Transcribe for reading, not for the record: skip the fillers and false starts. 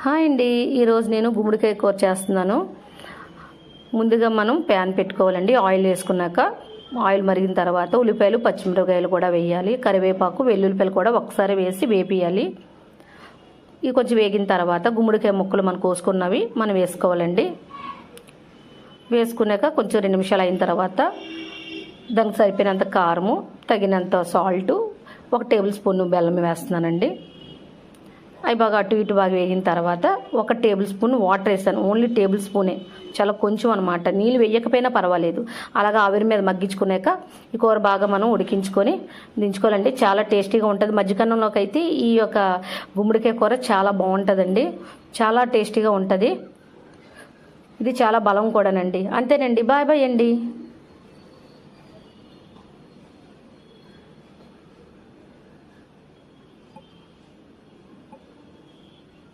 Hi అండి, ఈరోజు నేను గుమ్మడికాయ కూర చేస్తున్నాను. ముందుగా మనం ప్యాన్ పెట్టుకోవాలండి. ఆయిల్ వేసుకున్నాక ఆయిల్ మరిగిన తర్వాత ఉల్లిపాయలు పచ్చిమిరపకాయలు కూడా వేయాలి. కరివేపాకు వెల్లుల్లిపాయలు కూడా ఒకసారి వేసి వేపియాలి. ఇవి కొంచెం వేగిన తర్వాత గుమ్మడికాయ ముక్కలు మనం కోసుకున్నవి మనం వేసుకోవాలండి. వేసుకున్నాక కొంచెం 2 నిమిషాలు అయిన తర్వాత దానికి సరిపోయినంత కారము, తగినంత సాల్టు, 1 టేబుల్ స్పూన్ బెల్లం వేస్తున్నానండి. అవి బాగా అటు ఇటు బాగా వేగిన తర్వాత 1 టేబుల్ స్పూన్ వాటర్ వేసాను. ఓన్లీ టేబుల్ స్పూనే, చాలా కొంచెం అనమాట. నీళ్ళు వేయకపోయినా పర్వాలేదు. అలాగా ఆవిరి మీద మగ్గించుకున్నాక ఈ కూర బాగా మనం ఉడికించుకొని దించుకోవాలండి. చాలా టేస్టీగా ఉంటుంది. మధ్యకాలంలోకి అయితే ఈ యొక్క గుమ్మడికాయ కూర చాలా బాగుంటుందండి. చాలా టేస్టీగా ఉంటుంది. ఇది చాలా బలం కూడానండి. అంతేనండి. బాయ్ బాయ్ అండి.